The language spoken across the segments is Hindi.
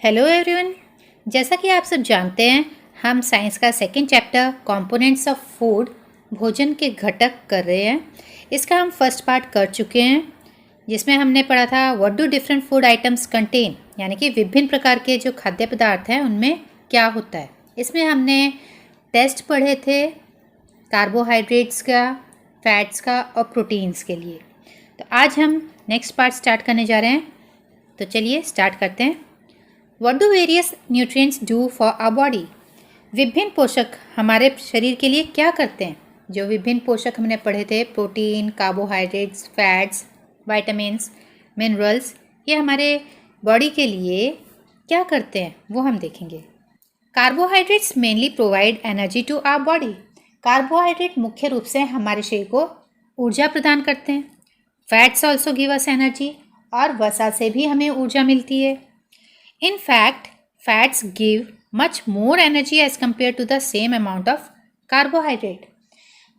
Hello everyone. जैसा कि आप सब जानते हैं, हम साइंस का second chapter components of food भोजन के घटक कर रहे हैं। इसका हम फर्स्ट पार्ट कर चुके हैं, जिसमें हमने पढ़ा था what do different food items contain, यानी कि विभिन्न प्रकार के जो खाद्य पदार्थ हैं उनमें क्या होता है। इसमें हमने टेस्ट पढ़े थे कार्बोहाइड्रेट्स का, फैट्स का और प्रोटीन्स के लिए। तो आज हम नेक्स्ट पार्ट स्टार्ट करने जा रहे हैं। तो चलिए स्टार्ट करते हैं। What do various nutrients do for our body? विभिन्न पोषक हमारे शरीर के लिए क्या करते हैं? जो विभिन्न पोषक हमने पढ़े थे, protein, carbohydrates, fats, vitamins, minerals, ये हमारे बॉडी के लिए क्या करते हैं वो हम देखेंगे। Carbohydrates mainly provide energy to our body. Carbohydrate मुख्य रूप से हमारे शरीर को ऊर्जा प्रदान करते हैं। Fats also give us energy, और वसा से भी हमें ऊर्जा मिलती है। In fact, fats give much more energy as compared to the same amount of carbohydrate.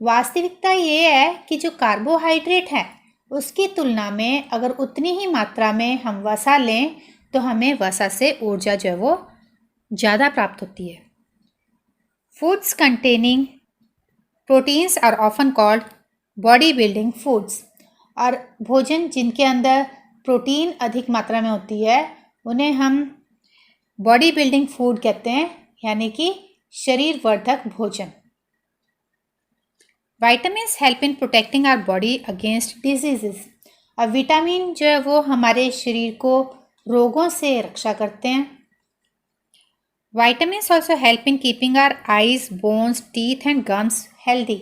वास्तविकता ये है कि जो कार्बोहाइड्रेट है उसकी तुलना में अगर उतनी ही मात्रा में हम वसा लें तो हमें वसा से ऊर्जा जो है वो ज़्यादा प्राप्त होती है। Foods containing proteins are often called body building foods. और भोजन जिनके अंदर प्रोटीन अधिक मात्रा में होती है उन्हें हम बॉडी बिल्डिंग फूड कहते हैं, यानी कि शरीर वर्धक भोजन। Vitamins help in protecting our body against diseases. और विटामिन जो है वो हमारे शरीर को रोगों से रक्षा करते हैं। Vitamins also help in keeping our eyes, bones, teeth and gums healthy.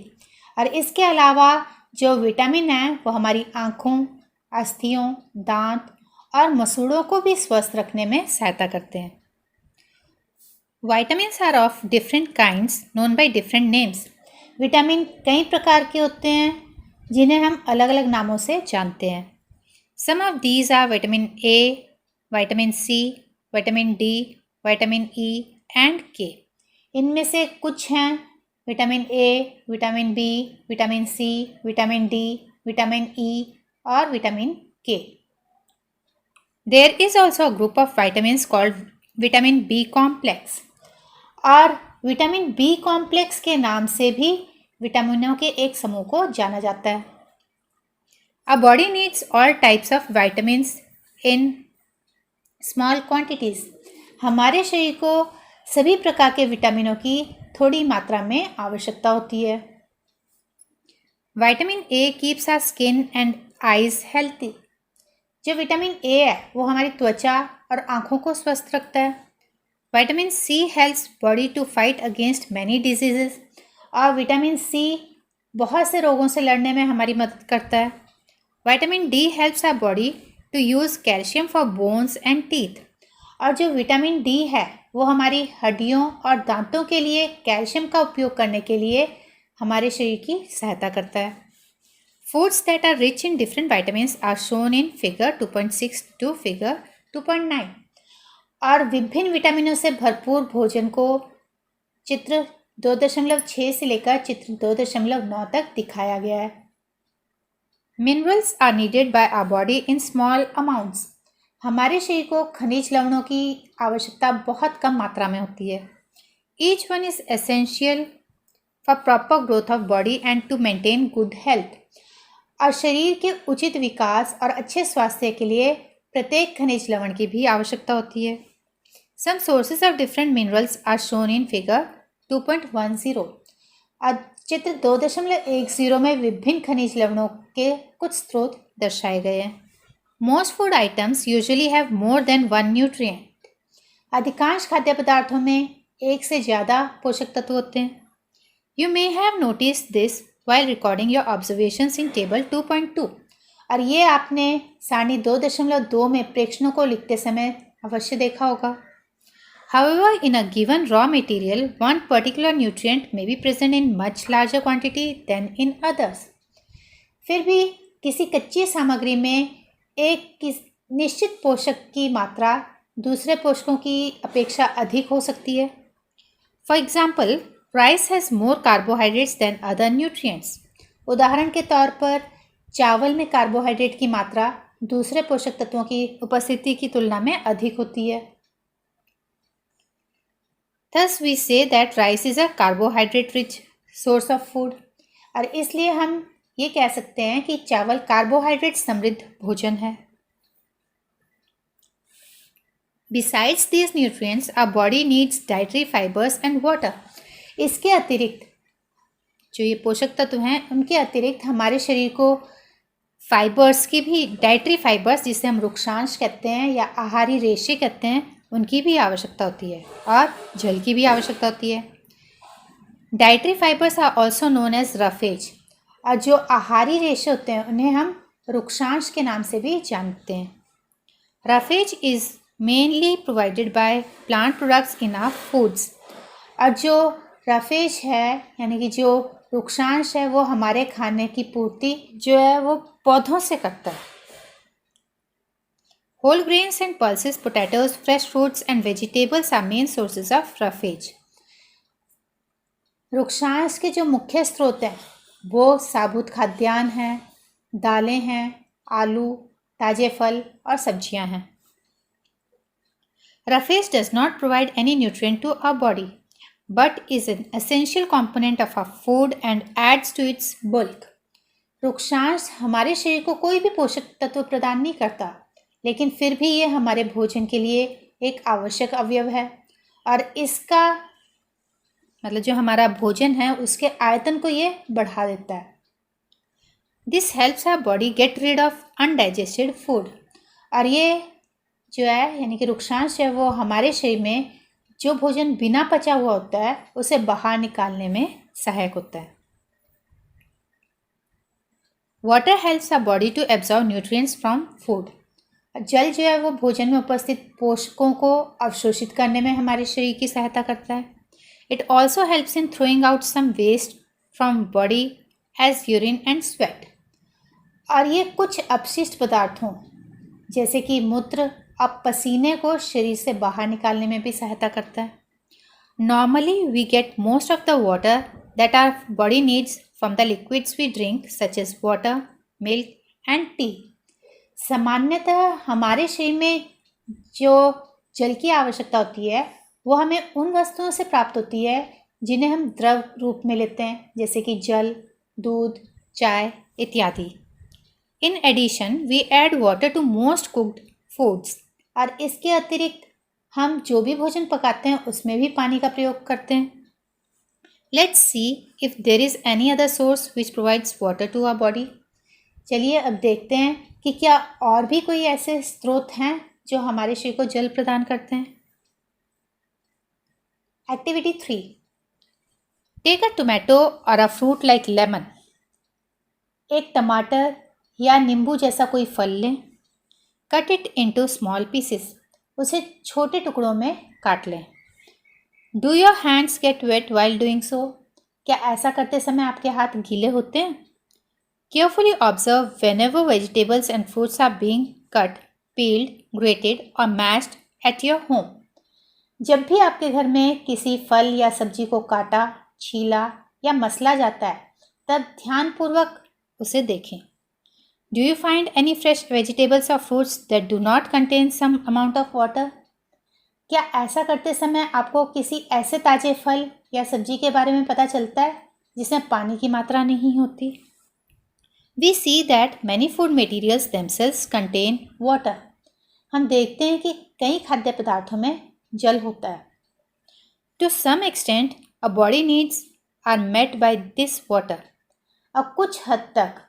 और इसके अलावा जो विटामिन है वो हमारी आँखों, अस्थियों, दांत और मसूड़ों को भी स्वस्थ रखने में सहायता करते हैं। Vitamins are of different kinds known by different names. Vitamin कई प्रकार के होते हैं जिन्हें हम अलग अलग नामों से जानते हैं। Some of these are vitamin A, vitamin C, vitamin D, vitamin E and K. इनमें से कुछ हैं vitamin A, vitamin B, vitamin C, vitamin D, vitamin E और विटामिन के। There is also a group of vitamins called vitamin B complex. और विटामिन बी कॉम्प्लेक्स के नाम से भी विटामिनों के एक समूह को जाना जाता है। Our body needs all types of vitamins in small quantities. हमारे शरीर को सभी प्रकार के विटामिनों की थोड़ी मात्रा में आवश्यकता होती है। Vitamin A keeps our skin and eyes healthy. जो विटामिन ए है वो हमारी त्वचा और आँखों को स्वस्थ रखता है। Vitamin C helps body to fight against many diseases. और विटामिन सी बहुत से रोगों से लड़ने में हमारी मदद करता है। Vitamin D helps our body to use calcium for bones and teeth. और जो विटामिन डी है वो हमारी हड्डियों और दांतों के लिए कैल्शियम का उपयोग करने के लिए हमारे शरीर की सहायता करता है। Foods that are rich in different vitamins are shown in figure 2.6 to figure 2.9. और विभिन्न विटामिनों से भरपूर भोजन को चित्र 2.6 से लेकर चित्र 2.9 तक दिखाया गया है। Minerals are needed by our body in small amounts. हमारे शरीर को खनिज लवणों की आवश्यकता बहुत कम मात्रा में होती है। Each one is essential for proper growth of body and to maintain good health. और शरीर के उचित विकास और अच्छे स्वास्थ्य के लिए प्रत्येक खनिज लवण की भी आवश्यकता होती है। Some sources of different minerals are shown in figure 2.10। और चित्र 2.10 में विभिन्न खनिज लवणों के कुछ स्रोत दर्शाए गए हैं। Most food items usually have more than one nutrient. अधिकांश खाद्य पदार्थों में एक से ज़्यादा पोषक तत्व होते हैं। You may have notice this while recording your observations in table 2.2। और ये आपने सारणी 2.2 में प्रेक्षणों को लिखते समय अवश्य देखा होगा। However, in a given raw material, one particular nutrient may be present in much larger quantity than in others. फिर भी किसी कच्ची सामग्री में एक निश्चित पोषक की मात्रा दूसरे पोषकों की अपेक्षा अधिक हो सकती है। For example, rice has more carbohydrates than other nutrients. उदाहरण के तौर पर चावल में कार्बोहाइड्रेट की मात्रा दूसरे पोषक तत्वों की उपस्थिति की तुलना में अधिक होती है। Thus we say that rice is a carbohydrate rich source of food. और इसलिए हम ये कह सकते हैं कि चावल कार्बोहाइड्रेट समृद्ध भोजन है. Besides these nutrients, our body needs dietary fibers and water. इसके अतिरिक्त जो ये पोषक तत्व हैं उनके अतिरिक्त हमारे शरीर को फाइबर्स की भी, डाइटरी फाइबर्स जिसे हम रुक्षांश कहते हैं या आहारी रेशे कहते हैं, उनकी भी आवश्यकता होती है और जल की भी आवश्यकता होती है. Dietary fibres are also known as roughage. और जो आहारी रेशे होते हैं उन्हें हम रुक्षांश के नाम से भी जानते हैं. Roughage is mainly provided by plant products in our foods. और जो रफेज है यानी कि जो रुक्षांश है वो हमारे खाने की पूर्ति जो है वो पौधों से करता है. Whole grains and pulses, potatoes, fresh fruits and vegetables are main sources of roughage. रुक्षांश के जो मुख्य स्रोत हैं वो साबुत खाद्यान्न हैं, दालें हैं, आलू, ताजे फल और सब्जियां हैं. Roughage does not provide any nutrient to our body, but is an essential component of our food and adds to its bulk. रुक्षांश हमारे शरीर को कोई भी पोषक तत्व प्रदान नहीं करता, लेकिन फिर भी ये हमारे भोजन के लिए एक आवश्यक अवयव है और इसका मतलब जो हमारा भोजन है उसके आयतन को ये बढ़ा देता है. This helps our body get rid of undigested food. और ये जो है यानी कि रुक्षांश है वो हमारे शरीर में जो भोजन बिना पचा हुआ होता है उसे बाहर निकालने में सहायक होता है. Water helps our body to absorb nutrients from food. जल जो है वो भोजन में उपस्थित पोषकों को अवशोषित करने में हमारे शरीर की सहायता करता है. It also helps in throwing out some waste from body as urine and sweat. और ये कुछ अपशिष्ट पदार्थों जैसे कि मूत्र अब पसीने को शरीर से बाहर निकालने में भी सहायता करता है. Normally we get most of the water that our body needs from the liquids we drink such as water, milk and tea. सामान्यतः हमारे शरीर में जो जल की आवश्यकता होती है वो हमें उन वस्तुओं से प्राप्त होती है जिन्हें हम द्रव रूप में लेते हैं जैसे कि जल, दूध, चाय इत्यादि. In addition we add water to most cooked foods. और इसके अतिरिक्त हम जो भी भोजन पकाते हैं उसमें भी पानी का प्रयोग करते हैं. Let's see if there is any other source which provides water to our body. चलिए अब देखते हैं कि क्या और भी कोई ऐसे स्रोत हैं जो हमारे शरीर को जल प्रदान करते हैं. एक्टिविटी 3. टेक अ टोमेटो और अ फ्रूट लाइक लेमन. एक टमाटर या नींबू जैसा कोई फल लें. Cut it into small pieces. उसे छोटे टुकड़ों में काट लें. Do your hands get wet while doing so. क्या ऐसा करते समय आपके हाथ गीले होते हैं. Carefully observe whenever vegetables and fruits are being cut, peeled, grated और मैश्ड एट योर होम. जब भी आपके घर में किसी फल या सब्जी को काटा, छीला या मसला जाता है तब ध्यानपूर्वक उसे देखें. Do you find any fresh vegetables or fruits that do not contain some amount of water? क्या ऐसा करते समय आपको किसी ऐसे ताजे फल या सब्जी के बारे में पता चलता है जिसमें पानी की मात्रा नहीं होती? We see that many food materials themselves contain water. हम देखते हैं कि कई खाद्य पदार्थों में जल होता है. To some extent, our body needs are met by this water. अब कुछ हद तक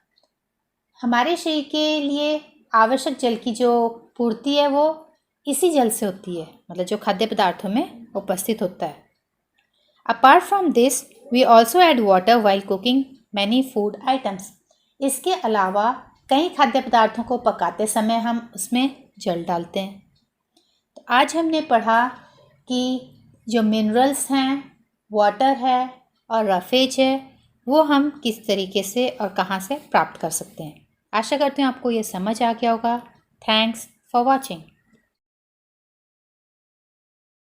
हमारे शरीर के लिए आवश्यक जल की जो पूर्ति है वो इसी जल से होती है, मतलब जो खाद्य पदार्थों में उपस्थित होता है. Apart from this we also add water while cooking many food items. इसके अलावा कई खाद्य पदार्थों को पकाते समय हम उसमें जल डालते हैं. तो आज हमने पढ़ा कि जो मिनरल्स हैं, वाटर है और रफेज है वो हम किस तरीके से और कहाँ से प्राप्त कर सकते हैं. आशा करती हूँ आपको ये समझ आ गया होगा. Thanks for watching.